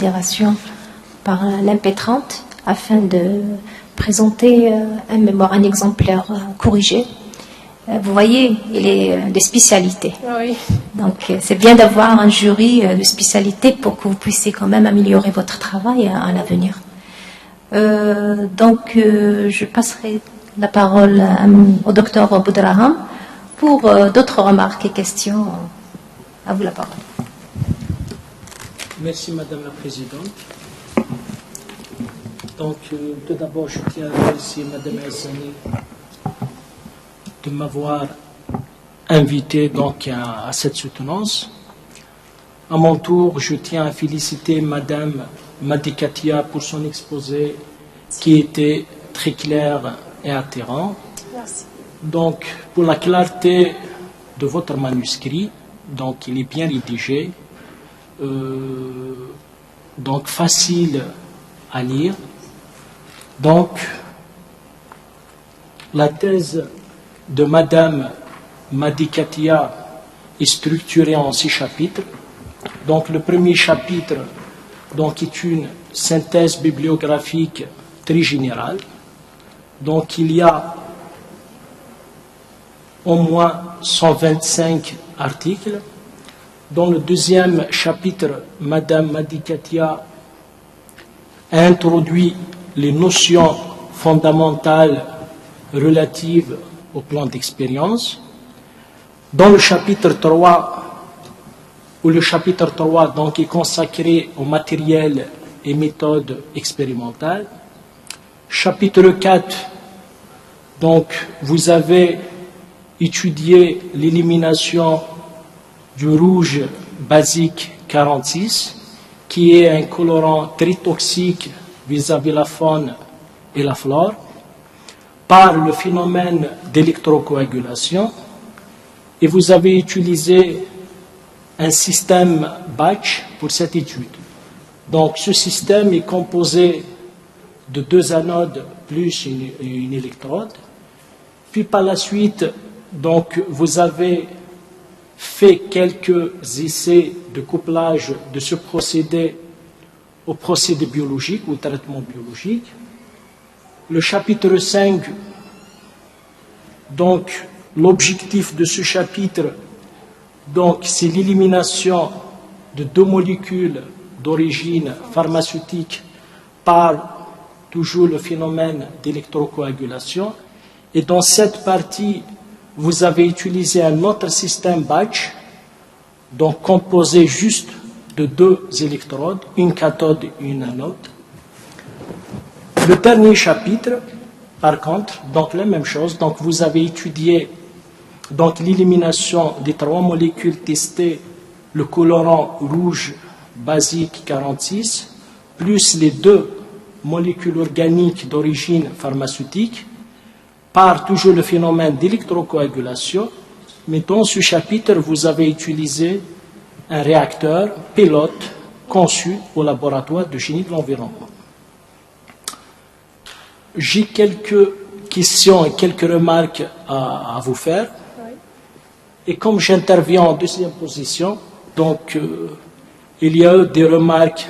considération par l'impétrante afin de présenter un mémoire, un exemplaire corrigé. Vous voyez, il est de spécialité. Oui. Donc, c'est bien d'avoir un jury de spécialité pour que vous puissiez quand même améliorer votre travail à l'avenir. Je passerai la parole au docteur Boudraham pour d'autres remarques et questions. À vous la parole. Merci Madame la Présidente. Donc, tout d'abord, je tiens à remercier Madame Hassani de m'avoir invité donc à cette soutenance. À mon tour, je tiens à féliciter Madame Madikatia pour son exposé qui était très clair et atterrant. Merci. Donc, pour la clarté de votre manuscrit, donc il est bien rédigé, donc facile à lire. Donc, la thèse de Madame Madikatia est structurée en 6 chapitres. Donc, le premier chapitre donc, est une synthèse bibliographique très générale. Donc, il y a au moins 125 articles. Dans le deuxième chapitre, Madame Madikatia a introduit les notions fondamentales relatives au plan d'expérience. Dans le chapitre 3, le chapitre 3 donc, est consacré au matériel et méthodes expérimentales. Chapitre 4, donc, vous avez étudié l'élimination du rouge basique 46, qui est un colorant très toxique vis-à-vis la faune et la flore, par le phénomène d'électrocoagulation, et vous avez utilisé un système batch pour cette étude. Donc ce système est composé de 2 anodes plus une électrode. Puis par la suite, donc, vous avez fait quelques essais de couplage de ce procédé au procédé biologique, au traitement biologique. Le chapitre 5, donc, l'objectif de ce chapitre, donc, c'est l'élimination de 2 molécules d'origine pharmaceutique par toujours le phénomène d'électrocoagulation. Et dans cette partie, vous avez utilisé un autre système batch, donc composé juste de 2 électrodes, une cathode et une anode. Le dernier chapitre, par contre, donc la même chose, donc vous avez étudié donc l'élimination des 3 molécules testées, le colorant rouge basique 46, plus les 2 molécules organiques d'origine pharmaceutique, par toujours le phénomène d'électrocoagulation, mais dans ce chapitre, vous avez utilisé un réacteur pilote conçu au laboratoire de génie de l'environnement. J'ai quelques questions et quelques remarques à vous faire. Et comme j'interviens en 2e position, donc il y a eu des remarques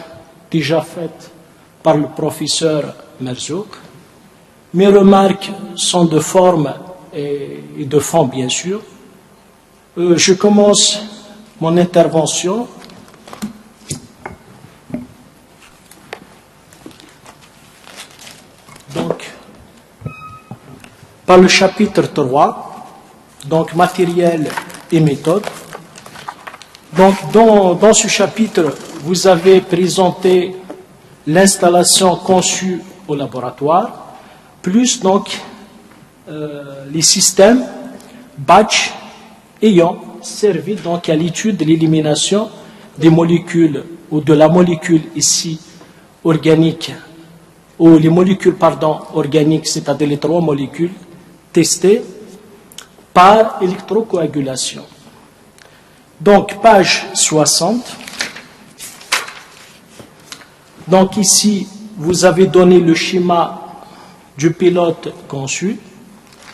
déjà faites par le professeur Merzouk. Mes remarques sont de forme et de fond, bien sûr. Je commence mon intervention donc par le chapitre 3, donc matériel et méthode. Donc dans ce chapitre, vous avez présenté l'installation conçue au laboratoire, plus donc les systèmes batch ayant servi donc à l'étude de l'élimination des molécules ou de la molécule ici organique, ou les molécules organiques, c'est-à-dire les 3 molécules testées par électrocoagulation. Donc page 60. Donc ici vous avez donné le schéma du pilote conçu,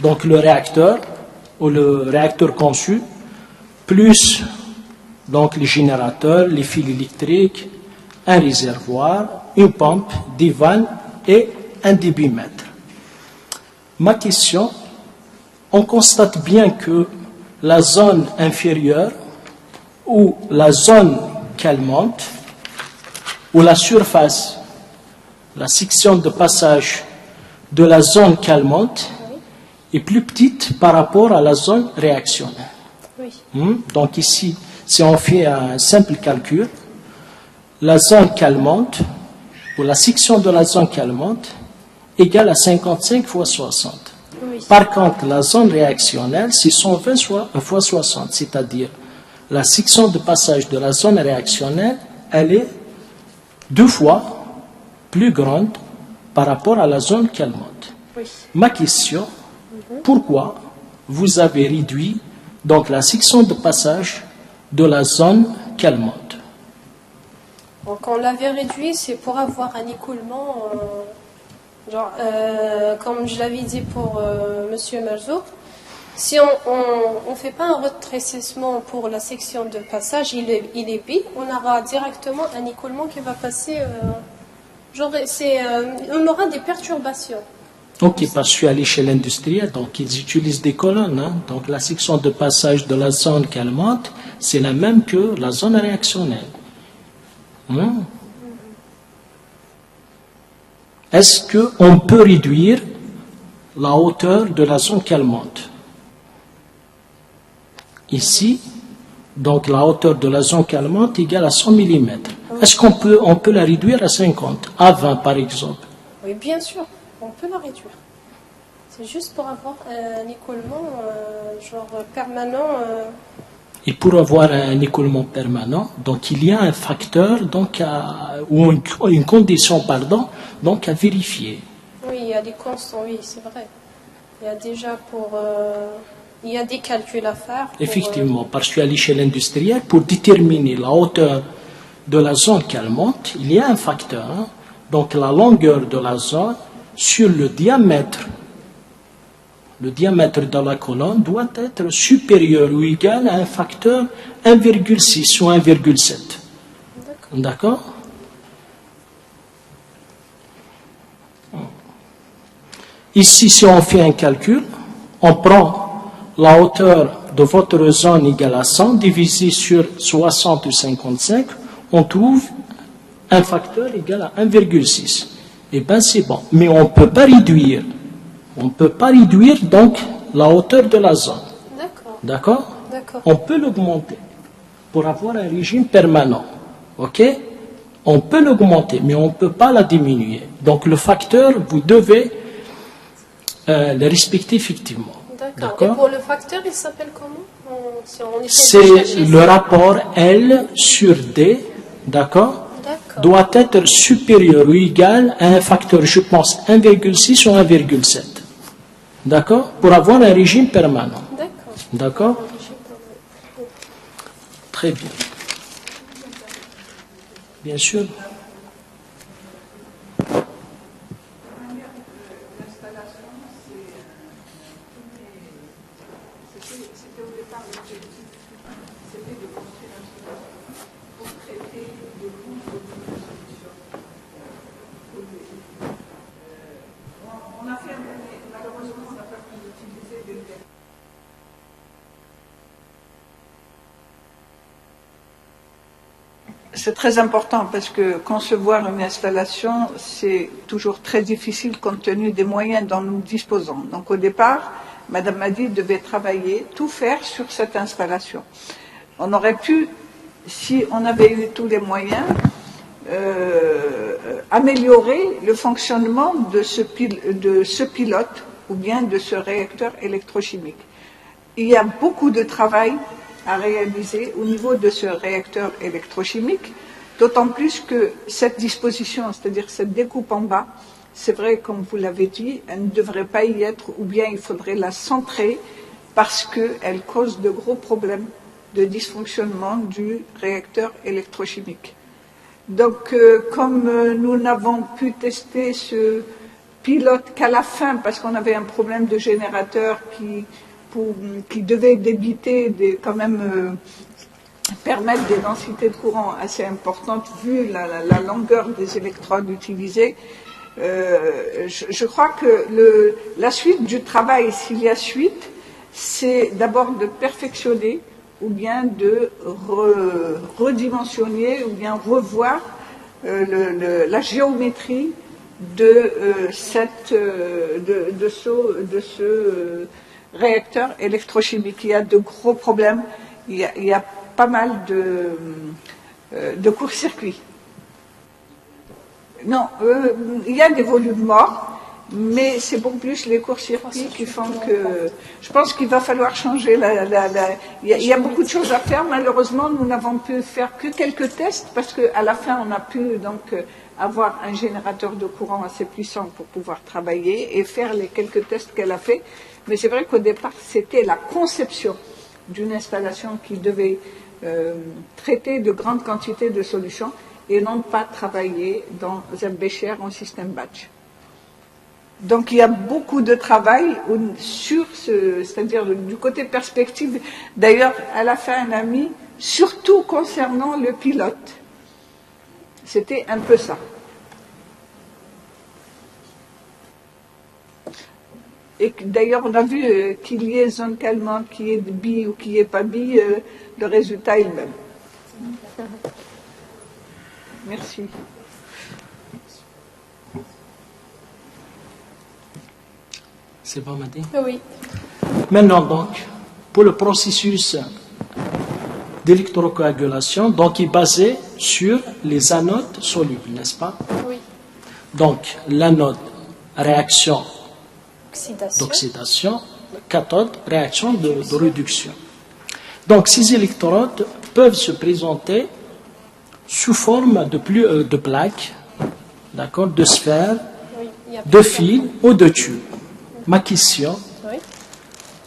donc le réacteur, ou le réacteur conçu, plus donc les générateurs, les fils électriques, un réservoir, une pompe, des vannes et un débitmètre. Ma question, on constate bien que la zone inférieure ou la zone calmante ou la surface, la section de passage de la zone calmante est plus petite par rapport à la zone réactionnelle. Donc ici, si on fait un simple calcul, la zone calmante ou la section de la zone calmante égale à 55 fois 60. Par contre, la zone réactionnelle, c'est 120 fois 60, c'est-à-dire la section de passage de la zone réactionnelle, elle est 2 fois plus grande par rapport à la zone calmante. Ma question, pourquoi vous avez réduit donc la section de passage de la zone calmante? Donc on l'avait réduit, c'est pour avoir un écoulement, comme je l'avais dit pour Monsieur Merzouk, si on ne fait pas un rétrécissement pour la section de passage, il est bas, on aura directement un écoulement qui va passer, on aura des perturbations. Ok, parce que je suis à l'échelle industrielle, donc ils utilisent des colonnes. Donc la section de passage de la zone calmante, c'est la même que la zone réactionnelle. Est-ce qu'on peut réduire la hauteur de la zone calmante? Ici, donc la hauteur de la zone calmante égale à 100 mm. Est-ce qu'on peut la réduire à 50, à 20 par exemple? Oui, bien sûr, on peut la réduire. C'est juste pour avoir un écoulement permanent. Et pour avoir un écoulement permanent, donc il y a un facteur, ou une condition, donc à vérifier. Oui, il y a des constants, oui, c'est vrai. Il y a déjà il y a des calculs à faire. Effectivement, parce que à l'échelle industrielle, pour déterminer la hauteur de la zone calmante, il y a un facteur. Donc la longueur de la zone sur le diamètre de la colonne doit être supérieur ou égal à un facteur 1,6 ou 1,7. D'accord? Ici, si on fait un calcul, on prend la hauteur de votre zone égale à 100 divisé sur 60 ou 55, on trouve un facteur égal à 1,6. Eh bien, c'est bon. Mais on ne peut pas réduire. On ne peut pas réduire donc la hauteur de la zone. D'accord? On peut l'augmenter pour avoir un régime permanent. Ok? On peut l'augmenter, mais on ne peut pas la diminuer. Donc le facteur, vous devez le respecter effectivement. D'accord. Et pour le facteur, il s'appelle comment? C'est le rapport L sur D, d'accord? Doit être supérieur ou égal à un facteur, je pense, 1,6 ou 1,7. D'accord? Pour avoir un régime permanent. D'accord? Très bien. Bien sûr. C'est très important parce que concevoir une installation, c'est toujours très difficile compte tenu des moyens dont nous disposons. Donc au départ, Madame Madi devait travailler, tout faire sur cette installation. On aurait pu, si on avait eu tous les moyens, améliorer le fonctionnement de ce pilote ou bien de ce réacteur électrochimique. Il y a beaucoup de travail à réaliser au niveau de ce réacteur électrochimique, d'autant plus que cette disposition, c'est-à-dire cette découpe en bas, c'est vrai, comme vous l'avez dit, elle ne devrait pas y être, ou bien il faudrait la centrer parce qu'elle cause de gros problèmes de dysfonctionnement du réacteur électrochimique. Donc, comme nous n'avons pu tester ce pilote qu'à la fin, parce qu'on avait un problème de générateur qui devait débiter quand même permettent des densités de courant assez importantes vu la longueur des électrodes utilisées. Je crois que la suite du travail, s'il y a suite, c'est d'abord de perfectionner ou bien de redimensionner ou bien revoir la géométrie de ce réacteur électrochimique. Il y a de gros problèmes, il y a pas mal de court-circuits. Non, il y a des volumes morts, mais c'est beaucoup plus les court-circuits qui font que... Je pense qu'il va falloir changer il y a beaucoup de choses à faire. Malheureusement, nous n'avons pu faire que quelques tests parce qu'à la fin, on a pu donc avoir un générateur de courant assez puissant pour pouvoir travailler et faire les quelques tests qu'elle a fait. Mais c'est vrai qu'au départ, c'était la conception d'une installation qui devait traiter de grandes quantités de solutions et non pas travailler dans un bécher en système batch. Donc il y a beaucoup de travail sur c'est-à-dire du côté perspective. D'ailleurs, elle a fait un ami, surtout concernant le pilote. C'était un peu ça. Et d'ailleurs, on a vu qu'il y ait zone calmante, qu'il y ait bi ou qu'il n'y ait pas bi, le résultat est le même. Merci. C'est bon, Maddy? Oui. Maintenant, donc, pour le processus d'électrocoagulation, donc, il est basé sur les anodes solubles, n'est-ce pas? Oui. Donc, l'anode, réaction Oxydation. d'oxydation, cathode, réaction de réduction. Donc, ces électrodes peuvent se présenter sous forme de plaques, d'accord, de sphères, Oui, il y a de fils ou de tubes. Ma question, Oui.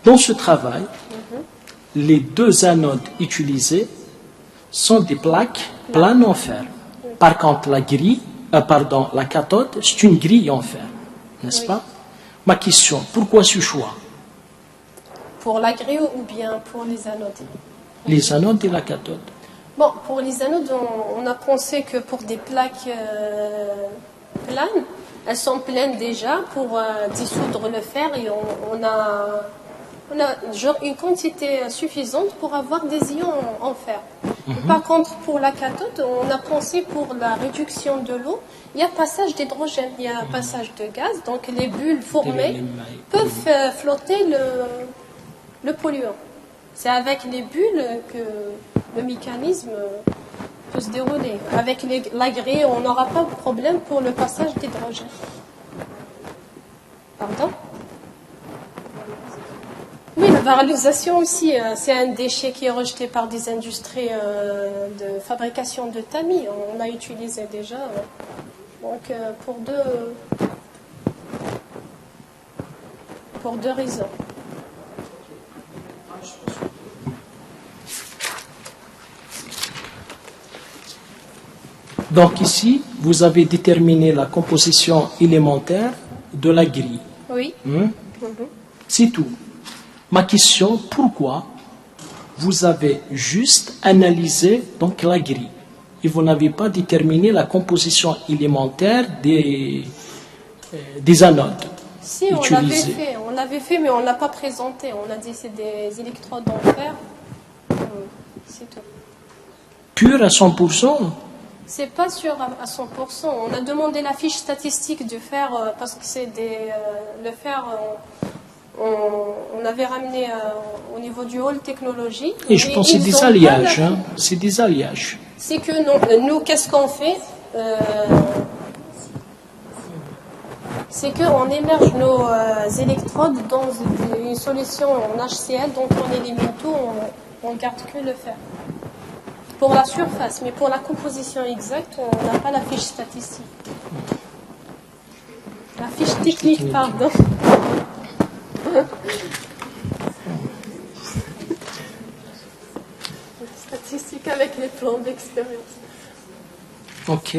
dans ce travail, les deux anodes utilisées sont des plaques planes en fer. Par contre, la cathode, c'est une grille en fer, n'est-ce Oui. pas? Ma question, pourquoi ce choix? Pour la grille ou bien pour les anodes? Les anodes et la cathode. Bon, pour les anodes, on a pensé que pour des plaques planes, elles sont pleines déjà pour dissoudre le fer et on a genre une quantité suffisante pour avoir des ions en fer. Par contre, pour la cathode, on a pensé pour la réduction de l'eau, il y a passage d'hydrogène, il y a passage de gaz, donc les bulles formées peuvent flotter le polluant. C'est avec les bulles que le mécanisme peut se dérouler. Avec la grille, on n'aura pas de problème pour le passage d'hydrogène. Pardon? Oui, la valorisation aussi, c'est un déchet qui est rejeté par des industries de fabrication de tamis. On l'a utilisé déjà. Donc, pour deux raisons. Donc ici, vous avez déterminé la composition élémentaire de la grille. Oui. C'est tout. Ma question, pourquoi vous avez juste analysé donc la grille et vous n'avez pas déterminé la composition élémentaire des anodes Si, utilisées? on l'avait fait, mais on ne l'a pas présenté. On a dit que c'est des électrodes en fer. C'est tout. Pur à 100%? C'est pas sûr à 100%. On a demandé la fiche statistique du fer parce que c'est le fer. On avait ramené au niveau du hall technologie. Et je pense que c'est des alliages. C'est des alliages. C'est que nous, qu'est-ce qu'on fait? C'est qu'on émerge nos électrodes dans une solution en HCl, donc on élimine tout, on garde que le fer. Pour la surface, mais pour la composition exacte, on n'a pas la fiche statistique. La fiche technique, pardon. Statistique avec les plans d'expérience. Ok.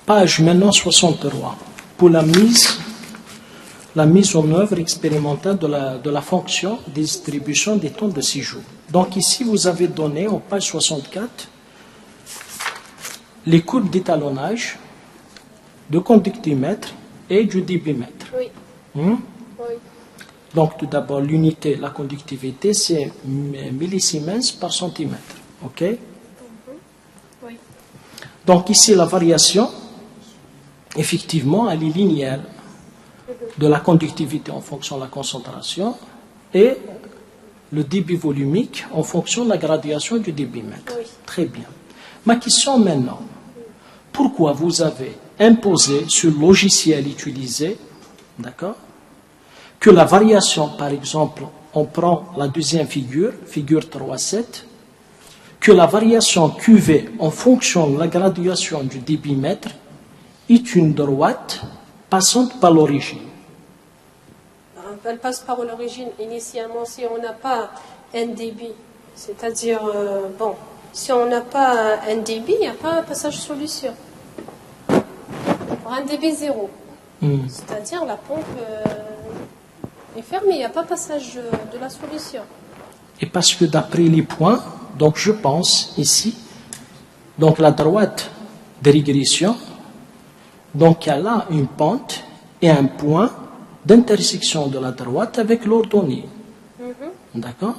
Page maintenant 63. Pour la mise en œuvre expérimentale de la fonction de distribution des temps de séjour. Donc ici, vous avez donné, en page 64, les courbes d'étalonnage de conductimètre et du débitmètre. Oui. Hmm? Oui. Donc tout d'abord, l'unité, la conductivité, c'est millisiemens par centimètre. OK? Oui. Donc ici, la variation, effectivement, elle est linéaire de la conductivité en fonction de la concentration et le débit volumique en fonction de la graduation du débitmètre. Oui. Très bien. Ma question maintenant, pourquoi vous avez imposé sur le logiciel utilisé, d'accord, que la variation, par exemple, on prend la deuxième figure, figure 3.7, que la variation QV en fonction de la graduation du débitmètre est une droite passante par l'origine. Elle passe par l'origine. Initialement, si on n'a pas un débit, c'est-à-dire, si on n'a pas un débit, il n'y a pas un passage solution. Pour un débit zéro, c'est-à-dire la pompe est fermée, il n'y a pas passage de la solution. Et parce que d'après les points, donc je pense ici, donc la droite de régression, donc elle a une pente et un point d'intersection de la droite avec l'ordonnée. D'accord?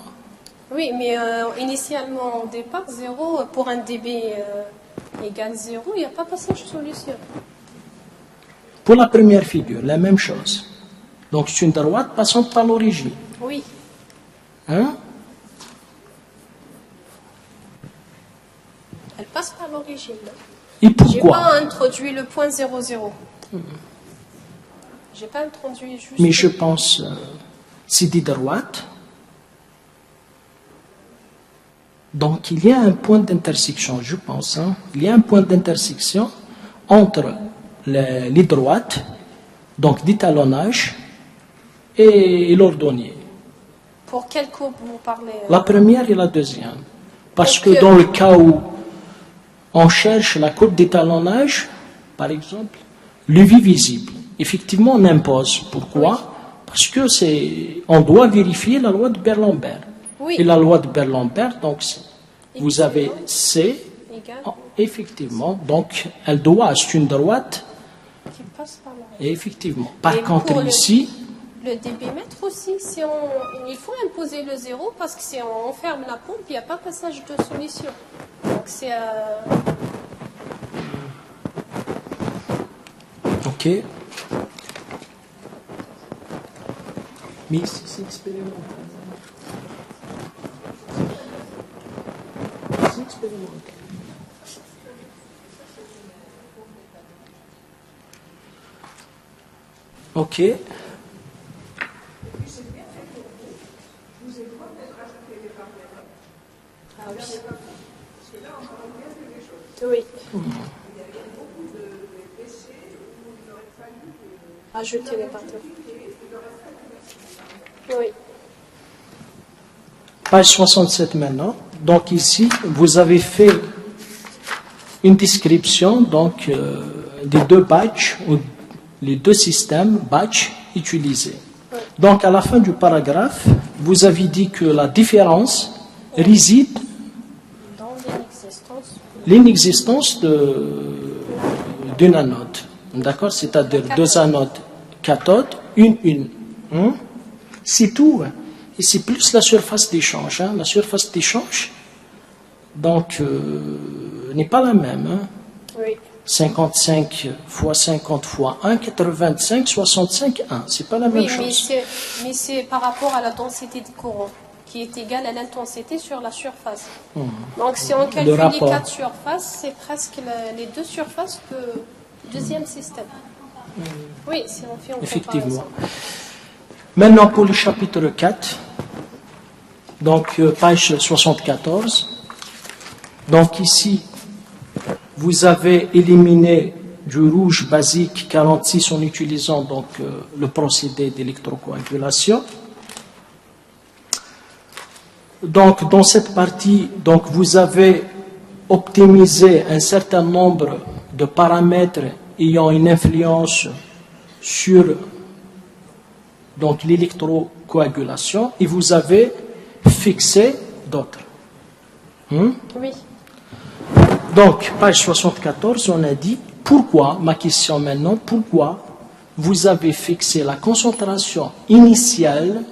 Oui, mais initialement, au départ, 0, pour un débit égal 0, il n'y a pas passage solution. Pour la première figure, la même chose. Donc c'est une droite passant par l'origine. Oui. Hein? Elle passe par l'origine. Et J'ai pourquoi? pas introduit le point 00. J'ai pas introduit juste. Mais je pense, c'est des droites. Donc il y a un point d'intersection, je pense. Hein? Il y a un point d'intersection entre les droites, donc d'étalonnage, et l'ordonnier. Pour quelle courbe vous parlez? La première et la deuxième. Parce que Donc, dans le cas où on cherche la courbe d'étalonnage, par exemple, levier visible, effectivement on impose. Pourquoi? Parce que on doit vérifier la loi de Berlambert. Oui. Et la loi de Berlambert, donc vous avez C, Égal. effectivement, donc elle doit, c'est une droite, Qui passe par là. et effectivement. Par Et contre pour ici, Le débitmètre aussi, il faut imposer le 0 parce que si on ferme la pompe, il n'y a pas passage de solution. Donc c'est ok. Mais ici c'est expérimental. C'est expérimental. Ok. ah oui. Oui. Ajouter les parties. Oui. Page 67 maintenant. Donc ici, vous avez fait une description donc, des deux batchs, ou les deux systèmes batch utilisés. Donc à la fin du paragraphe, vous avez dit que la différence réside Dans l'inexistence d'une anode. D'accord? C'est-à-dire deux anodes cathodes, une. C'est tout. Hein? Et c'est plus la surface d'échange. Hein? La surface d'échange, donc, n'est pas la même. Hein? Oui. 55 fois 50 fois 1, 85, 65, 1. C'est pas la même Oui, chose. mais c'est par rapport à la densité du courant, qui est égale à l'intensité sur la surface. Donc si on calcule les rapport. 4 surfaces, c'est presque les deux surfaces du deuxième système. Oui, si on fait en Effectivement. comparaison. Maintenant, pour le chapitre 4, donc page 74. Donc ici, vous avez éliminé du rouge basique 46 en utilisant donc le procédé d'électrocoagulation. Donc dans cette partie, donc vous avez optimisé un certain nombre de paramètres ayant une influence sur donc l'électrocoagulation et vous avez fixé d'autres. Oui. Donc, page 74, on a dit, pourquoi, ma question maintenant, pourquoi vous avez fixé la concentration initiale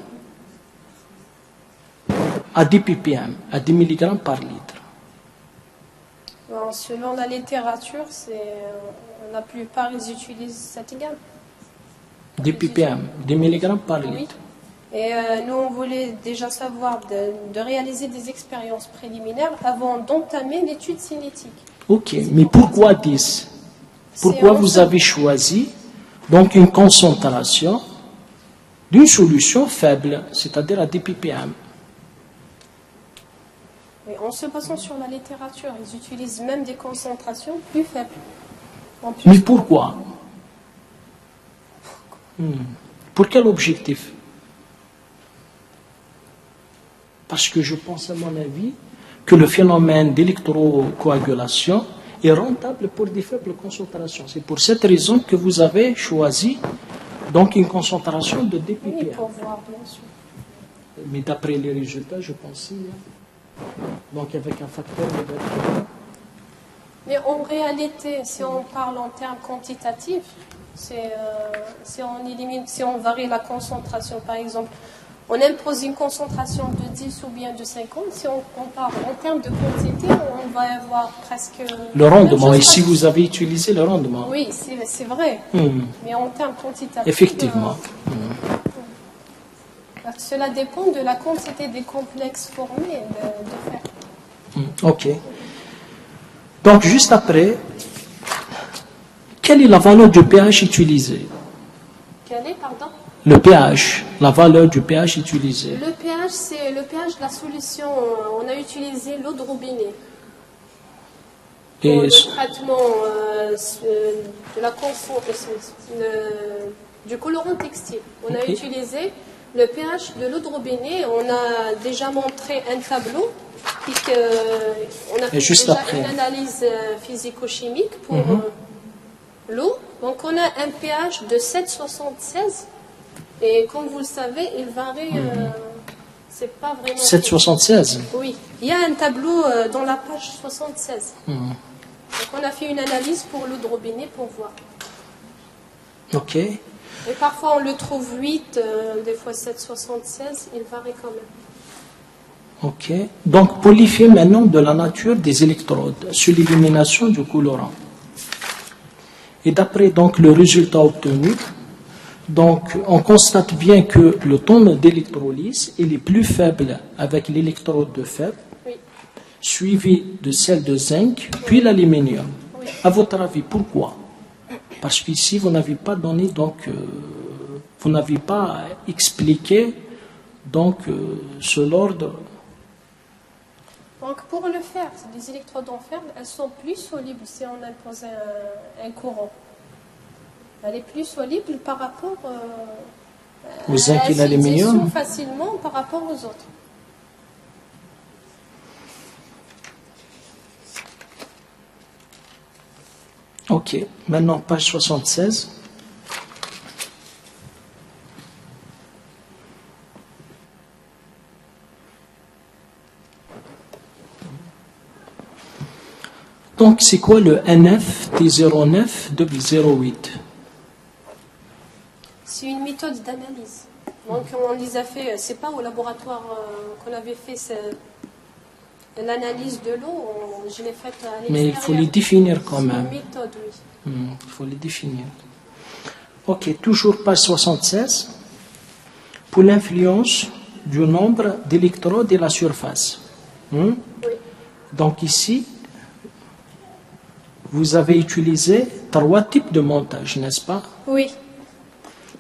à 10 ppm, à 10 mg par litre? Bon, selon la littérature, la plupart ils utilisent cette gamme. 10 ppm, 10 mg par Oui. litre. Et nous, on voulait déjà savoir de réaliser des expériences préliminaires avant d'entamer l'étude cinétique. Ok, mais pourquoi 10? Pourquoi vous avez choisi donc une concentration d'une solution faible, c'est-à-dire à 10 ppm? Et en se basant sur la littérature, ils utilisent même des concentrations plus faibles. En plus, Mais pourquoi? Pour quel objectif? Parce que je pense, à mon avis, que le phénomène d'électrocoagulation est rentable pour des faibles concentrations. C'est pour cette raison que vous avez choisi donc une concentration de 10 oui, ppm. pour voir, bien sûr. Mais d'après les résultats, je pense donc avec un facteur de... Mais en réalité, si on parle en termes quantitatifs, si on varie la concentration, par exemple, on impose une concentration de 10 ou bien de 50, si on compare en termes de quantité, on va avoir presque... Le rendement, ici vous avez utilisé le rendement. Oui, c'est vrai, mais en termes quantitatifs... Effectivement. Cela dépend de la quantité des complexes formés de fer. Ok. Donc, juste après, quelle est la valeur du pH utilisé? Quel est, pardon? Le pH, la valeur du pH utilisé. Le pH, c'est le pH de la solution. On a utilisé l'eau de robinet. Pour Et le traitement du colorant textile. On a utilisé le pH de l'eau de robinet. On a déjà montré un tableau. On a fait juste déjà après. une analyse physico-chimique pour l'eau. Donc on a un pH de 7,76 et comme vous le savez, il varie. C'est pas vraiment. 7,76. Oui, il y a un tableau dans la page 76. Donc on a fait une analyse pour l'eau de robinet pour voir. Ok. Et parfois on le trouve 8, des fois 7,76, il varie quand même. Ok. Donc, pour l'effet maintenant de la nature des électrodes sur l'élimination du colorant. Et d'après donc le résultat obtenu, donc on constate bien que le taux d'électrolyse est plus faible avec l'électrode de fer, Oui. suivi de celle de zinc, puis l'aluminium. Oui. À votre avis, pourquoi? Parce qu'ici vous n'avez pas donné donc vous n'avez pas expliqué donc sur l'ordre. Donc pour le fer, les électrodes en fer, elles sont plus solubles si on impose un courant. Elle est plus soluble par rapport Au zinc et elle se l'aluminium. dissout facilement par rapport aux autres. Ok, maintenant page 76. Donc c'est quoi le NF T09W08? C'est une méthode d'analyse. Donc on les a fait, c'est pas au laboratoire qu'on avait fait l'analyse de l'eau, je l'ai faite à l'extérieur. Mais il faut les définir quand C'est même. une méthode, oui. Il faut les définir. Ok, toujours page 76. Pour l'influence du nombre d'électrodes et la surface. Oui. Donc ici, vous avez utilisé 3 types de montage, n'est-ce pas? Oui.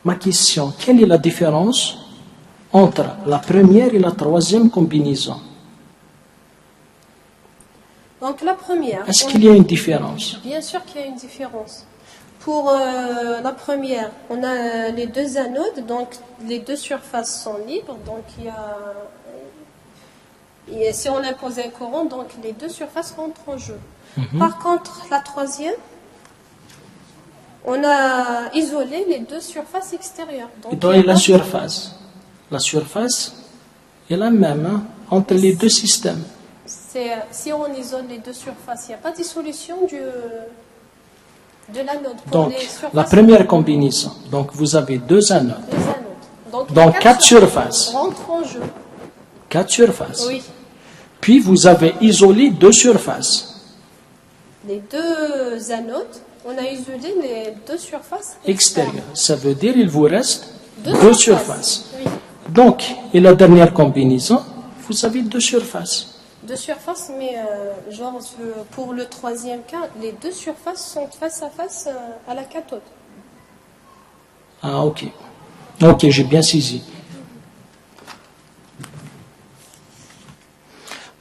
Ma question, quelle est la différence entre la première et la troisième combinaison? Donc la première. Est-ce qu'il y a une différence? Bien sûr qu'il y a une différence. Pour la première, on a les deux anodes, donc les deux surfaces sont libres, donc si on impose un courant, donc les deux surfaces rentrent en jeu. Par contre, la troisième, on a isolé les deux surfaces extérieures. Et donc la surface est la même, hein? entre les deux systèmes. Si on isole les deux surfaces, il n'y a pas de dissolution de l'anode. Donc, la première combinaison, donc vous avez deux anodes. Donc, 4 surfaces. Rentre en jeu. 4 surfaces. Oui. Puis, vous avez isolé 2 surfaces. Les deux anodes, on a isolé les 2 surfaces Extérieures. Ça veut dire qu'il vous reste 2 surfaces. Oui. Donc, et la dernière combinaison, vous avez 2 surfaces. 2 surfaces, mais pour le troisième cas, les 2 surfaces sont face à face à la cathode. Ah, ok. Ok, j'ai bien saisi.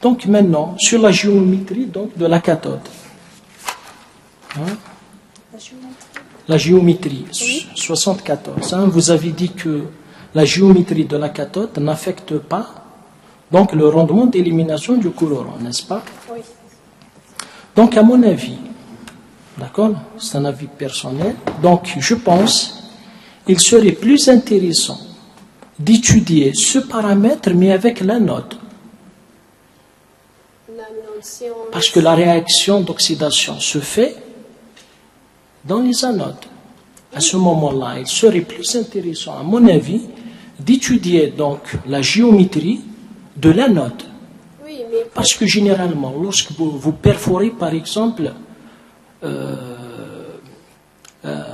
Donc maintenant, sur la géométrie donc, de la cathode. Hein? La géométrie, 74. Hein, vous avez dit que la géométrie de la cathode n'affecte pas donc le rendement d'élimination du courant, n'est-ce pas? Oui. Donc à mon avis, d'accord, c'est un avis personnel, donc je pense qu'il serait plus intéressant d'étudier ce paramètre mais avec l'anode. Parce que la réaction d'oxydation se fait dans les anodes. À ce moment-là, il serait plus intéressant, à mon avis, d'étudier donc la géométrie de l'anode. Oui, mais parce que généralement, lorsque vous perforez par exemple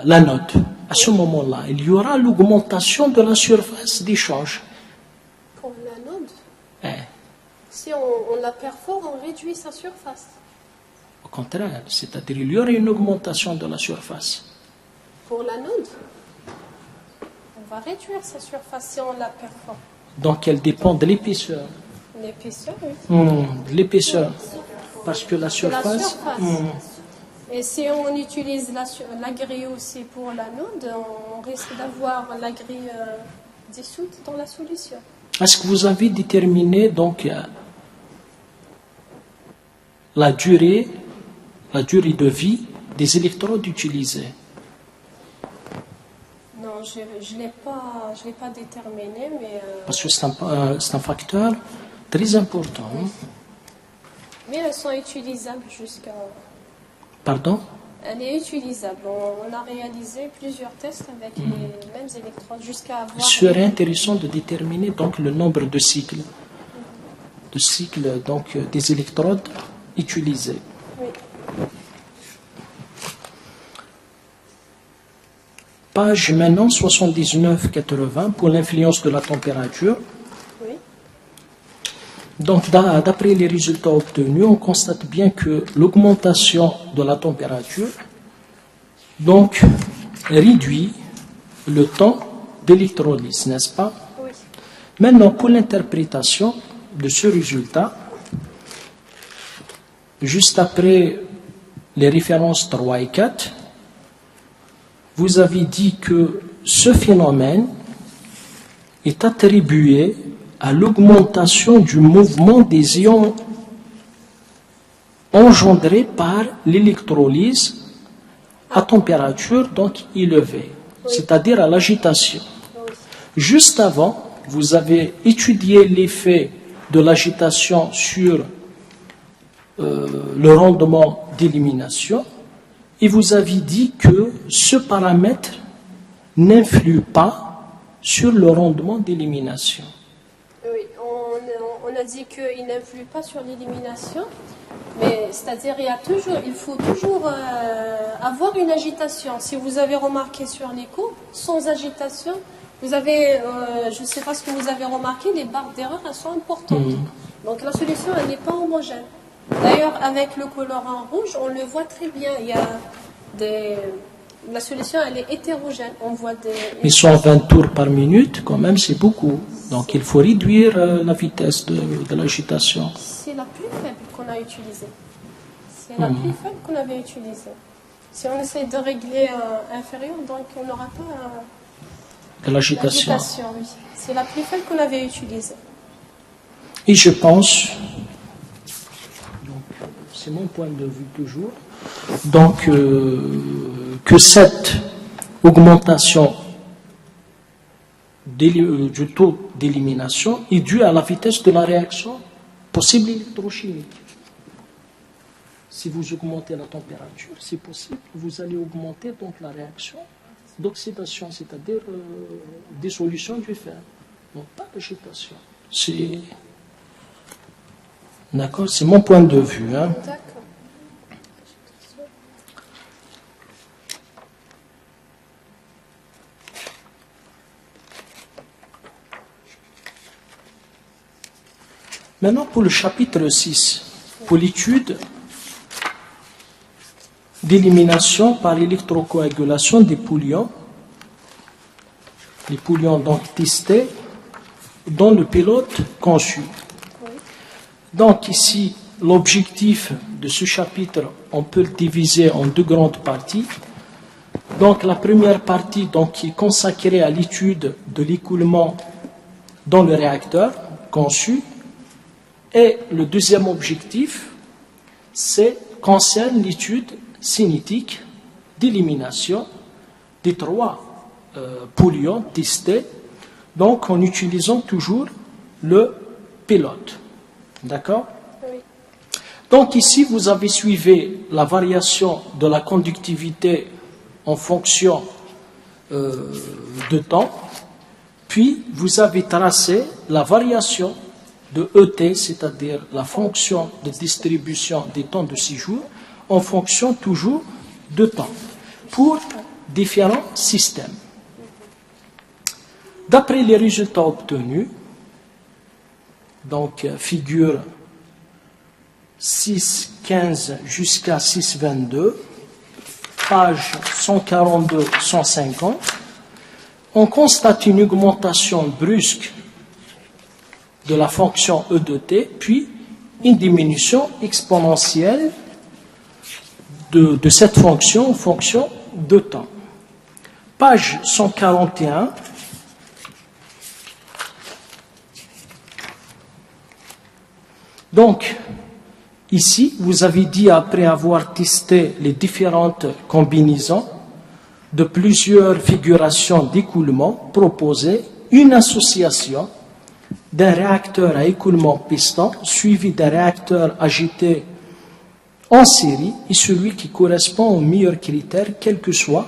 l'anode, à ce moment-là, il y aura l'augmentation de la surface d'échange. Pour l'anode, Eh, si on la perfore, on réduit sa surface. au contraire, c'est-à-dire il y aura une augmentation de la surface. Pour l'anode, on va réduire sa surface si on la perfore. Donc elle dépend de l'épaisseur. L'épaisseur, oui. De l'épaisseur. Parce que la C'est la surface... surface. Et si on utilise la grille aussi pour l'anode, on risque d'avoir la grille dissoute dans la solution. Est-ce que vous avez déterminé donc la durée de vie des électrodes utilisées? Non, je ne l'ai pas déterminé, mais... Parce que c'est un facteur très important. Hein? Mais elles sont utilisables jusqu'à... Pardon? Elle est utilisable. On a réalisé plusieurs tests avec les mêmes électrodes jusqu'à avoir... Il serait intéressant de déterminer donc le nombre de cycles donc des électrodes utilisées. Oui. Page maintenant 79-80 pour l'influence de la température. Oui. Donc, d'après les résultats obtenus, on constate bien que l'augmentation de la température donc réduit le temps d'électrolyse, n'est-ce pas? Oui. Maintenant, pour l'interprétation de ce résultat, juste après les références 3 et 4, vous avez dit que ce phénomène est attribué à l'augmentation du mouvement des ions engendré par l'électrolyse à température donc élevée, c'est-à-dire à l'agitation. Juste avant, vous avez étudié l'effet de l'agitation sur le rendement d'élimination et vous avez dit que ce paramètre n'influe pas sur le rendement d'élimination. Oui, on a dit qu'il n'influe pas sur l'élimination, mais c'est-à-dire il faut toujours avoir une agitation. Si vous avez remarqué sur les courbes, sans agitation, vous avez, je ne sais pas ce que vous avez remarqué, les barres d'erreur, elles sont importantes. Donc la solution, elle n'est pas homogène. D'ailleurs, avec le colorant rouge, on le voit très bien. Il y a la solution, elle est hétérogène. On voit Mais 120 tours par minute, quand même, c'est beaucoup. Donc il faut réduire la vitesse de l'agitation. C'est la plus faible qu'on a utilisée. C'est la plus faible qu'on avait utilisée. Si on essaie de régler inférieur, donc on n'aura pas de l'agitation. Oui. C'est la plus faible qu'on avait utilisée. Et je pense, c'est mon point de vue toujours, donc que cette augmentation du taux d'élimination est dû à la vitesse de la réaction possible électrochimique. Si vous augmentez la température, c'est possible, vous allez augmenter donc la réaction d'oxydation, c'est-à-dire dissolution du fer. Donc pas d'agitation. C'est d'accord, c'est mon point de vue. Hein. D'accord. Maintenant, pour le chapitre 6, pour l'étude d'élimination par électrocoagulation des polluants, les polluants donc testés dans le pilote conçu. Donc ici, l'objectif de ce chapitre, on peut le diviser en deux grandes parties. Donc la première partie donc, qui est consacrée à l'étude de l'écoulement dans le réacteur conçu. Et le deuxième objectif, concerne l'étude cinétique d'élimination des trois polluants testés, donc en utilisant toujours le pilote. D'accord? Oui. Donc ici, vous avez suivi la variation de la conductivité en fonction de temps, puis vous avez tracé la variation de ET, c'est-à-dire la fonction de distribution des temps de séjour, en fonction toujours de temps, pour différents systèmes. D'après les résultats obtenus, donc figure 6.15 jusqu'à 6.22, page 142-150, on constate une augmentation brusque de la fonction E de t, puis une diminution exponentielle de cette fonction en fonction de temps. Page 141. Donc, ici, vous avez dit, après avoir testé les différentes combinaisons de plusieurs figurations d'écoulement proposées, une association d'un réacteur à écoulement piston suivi d'un réacteur agité en série est celui qui correspond aux meilleurs critères, quels que soient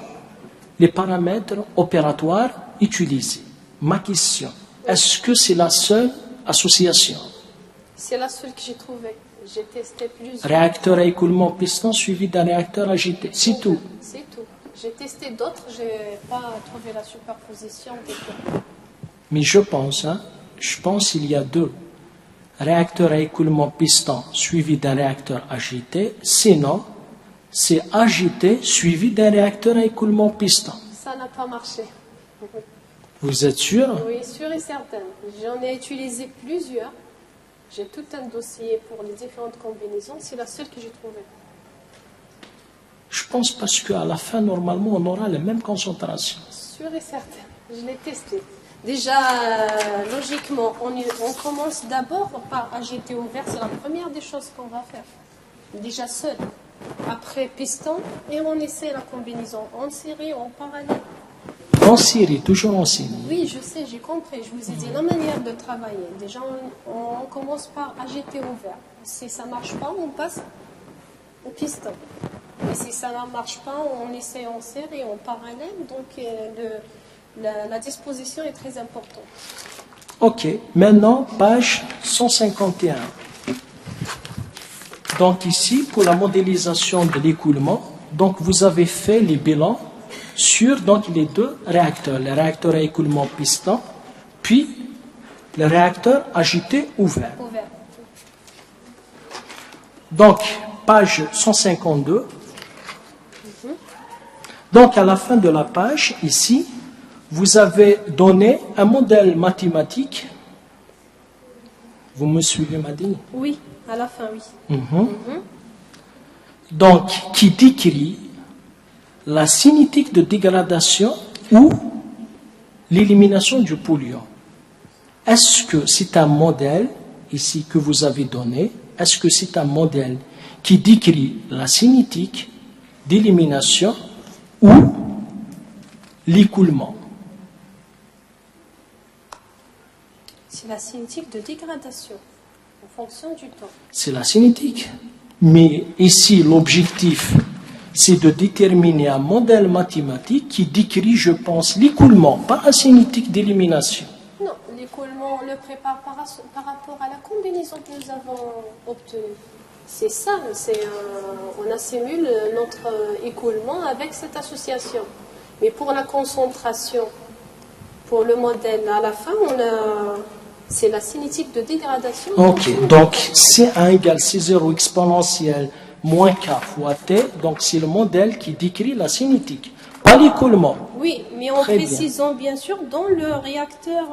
les paramètres opératoires utilisés. Ma question, est-ce que c'est la seule association? C'est la seule que j'ai trouvée. J'ai testé plusieurs. Réacteur à écoulement piston suivi d'un réacteur agité, c'est tout. C'est tout. J'ai testé d'autres, je n'ai pas trouvé la superposition des deux. Mais je pense qu'il y a deux. Réacteur à écoulement piston suivi d'un réacteur agité, sinon c'est agité suivi d'un réacteur à écoulement piston. Ça n'a pas marché. Vous êtes sûr? Oui, sûr et certain. J'en ai utilisé plusieurs. J'ai tout un dossier pour les différentes combinaisons. C'est la seule que j'ai trouvée. Je pense parce qu'à la fin, normalement, on aura la même concentration. Sûr et certain. Je l'ai testé. Déjà, logiquement, on commence d'abord par agiter au vert. C'est la première des choses qu'on va faire. Déjà seul. Après piston, et on essaie la combinaison en série, en parallèle. En série, toujours en série. Oui, je sais, j'ai compris. Je vous ai dit la manière de travailler. Déjà, on commence par agiter au vert. Si ça ne marche pas, on passe au piston. Et si ça ne marche pas, on essaie en série, en parallèle. Donc, la disposition est très importante. Ok, maintenant, page 151. Donc ici, pour la modélisation de l'écoulement, donc vous avez fait les bilans sur donc, les deux réacteurs, le réacteur à écoulement piston, puis le réacteur agité ouvert. Ouvert. Donc, page 152. Donc, à la fin de la page, ici, vous avez donné un modèle mathématique. Vous me suivez, Madine? Oui, à la fin, oui. Donc, qui décrit la cinétique de dégradation ou l'élimination du polluant. Est-ce que c'est un modèle, ici, que vous avez donné, est-ce que c'est un modèle qui décrit la cinétique d'élimination ou l'écoulement? C'est la cinétique de dégradation, en fonction du temps. C'est la cinétique. Mais ici, l'objectif, c'est de déterminer un modèle mathématique qui décrit, je pense, l'écoulement, pas la cinétique d'élimination. Non, l'écoulement, on le prépare par rapport à la combinaison que nous avons obtenue. C'est ça, on assimile notre écoulement avec cette association. Mais pour la concentration, pour le modèle, à la fin, c'est la cinétique de dégradation. Ok, donc C1 égale C0 exponentielle moins K fois T, donc c'est le modèle qui décrit la cinétique, pas l'écoulement. Oui, mais en Très bien. précisant bien sûr dans le réacteur.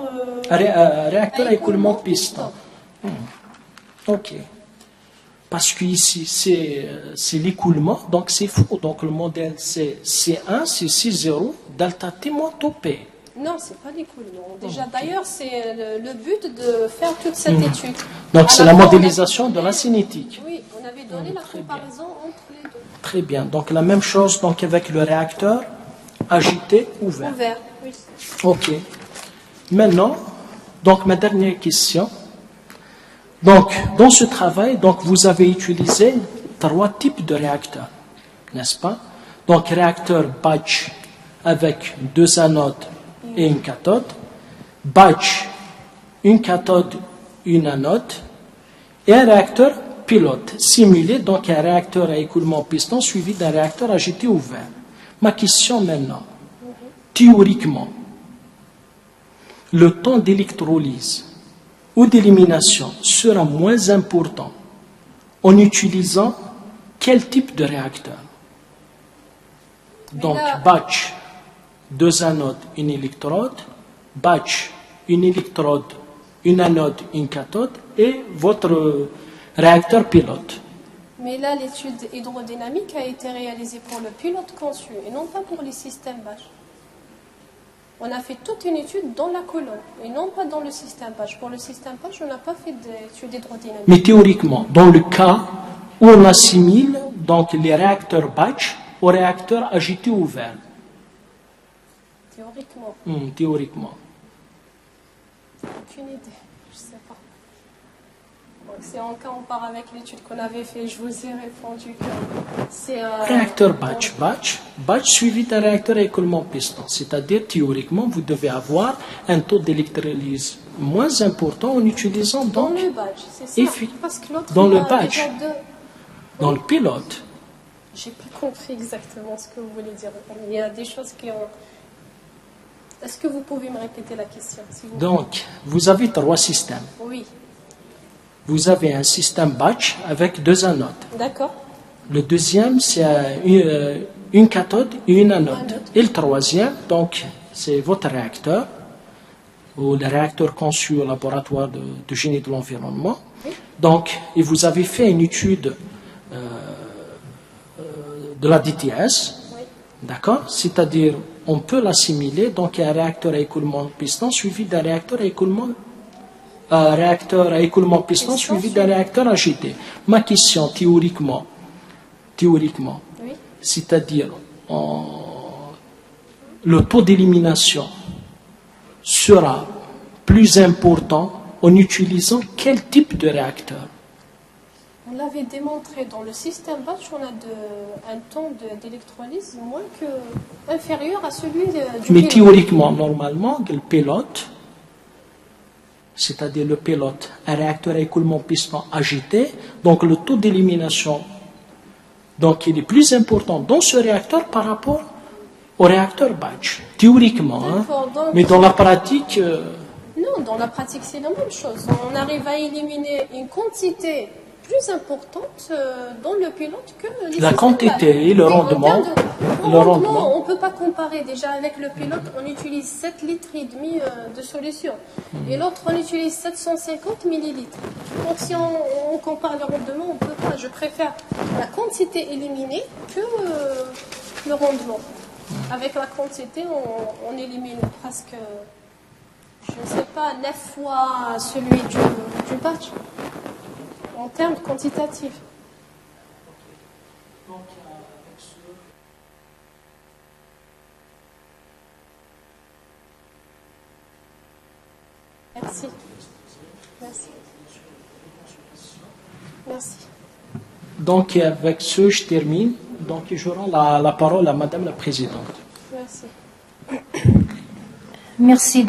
Réacteur à écoulement écoulement piston. Ok. Parce qu'ici, c'est l'écoulement, donc c'est faux. Donc le modèle, c'est C1, c'est C0, delta T moins tau P. Non, c'est pas l'écoulement. Déjà, d'ailleurs, c'est le but de faire toute cette étude. Donc À c'est la la fin, modélisation de la cinétique. Oui, on avait donné la comparaison entre les deux. Très bien. Donc la même chose donc avec le réacteur agité ouvert. Ouvert, oui. Ok. Maintenant, donc ma dernière question. Donc, dans ce travail, donc, vous avez utilisé 3 types de réacteurs, n'est-ce pas? Donc, réacteur batch avec 2 anodes et une cathode, batch, une cathode, une anode, et un réacteur pilote, simulé, donc un réacteur à écoulement piston suivi d'un réacteur agité ouvert. Ma question maintenant, théoriquement, le temps d'électrolyse ou d'élimination sera moins important en utilisant quel type de réacteur? Donc, batch, 2 anodes, une électrode, batch, une électrode, une anode, une cathode, et votre réacteur pilote. Mais là, l'étude hydrodynamique a été réalisée pour le pilote conçu et non pas pour les systèmes batch. On a fait toute une étude dans la colonne et non pas dans le système batch. Pour le système batch, on n'a pas fait d'étude hydrodynamique. Mais théoriquement, dans le cas où on assimile donc les réacteurs batch aux réacteurs agités ouverts. Théoriquement, Théoriquement. aucune idée, je sais pas. Donc, si on compare avec l'étude qu'on avait fait, je vous ai répondu que c'est Réacteur batch suivi d'un réacteur à écoulement piston. C'est-à-dire, théoriquement, vous devez avoir un taux d'électrolyse moins important en utilisant dans donc le batch, c'est ça. Parce que l'autre, dans il le a batch, déjà deux. dans le pilote. J'ai pas compris exactement ce que vous voulez dire. Il y a des choses qui ont. Est-ce que vous pouvez me répéter la question, s'il vous plaît? Donc, vous avez 3 systèmes. Oui, Vous avez un système batch avec 2 anodes. d'accord. Le deuxième, c'est une cathode et une anode. Et le troisième, donc, c'est votre réacteur, ou le réacteur conçu au laboratoire de génie de l'environnement. Oui. Donc, et vous avez fait une étude de la DTS, Oui. d'accord? C'est-à-dire, on peut l'assimiler, donc, à un réacteur à écoulement piston suivi d'un réacteur à écoulement piston suivi d'un réacteur agité. Ma question, théoriquement, Oui. c'est-à-dire le taux d'élimination sera plus important en utilisant quel type de réacteur? On l'avait démontré dans le système batch, on a un temps d'électrolyse inférieur à celui du Mais pilote. théoriquement, normalement, le pilote, c'est-à-dire le pilote, un réacteur à écoulement piston agité, donc le taux d'élimination, donc il est plus important dans ce réacteur par rapport au réacteur batch, théoriquement. D'accord, donc- Mais dans la pratique, Non, dans la pratique, c'est la même chose. On arrive à éliminer une quantité plus importante dans le pilote que les La systèmes quantité batch. et le en rendement, termes de rendement, on ne peut pas comparer. Déjà, avec le pilote, on utilise 7 litres et demi de solution. Et l'autre, on utilise 750 millilitres. Donc, si on compare le rendement, on ne peut pas. Je préfère la quantité éliminée que le rendement. Avec la quantité, on élimine presque, je ne sais pas, 9 fois celui du batch. En termes quantitatifs. Merci. Merci. Merci. Donc, avec ce, je termine. Donc, je rends la parole à Madame la Présidente. Merci. Merci.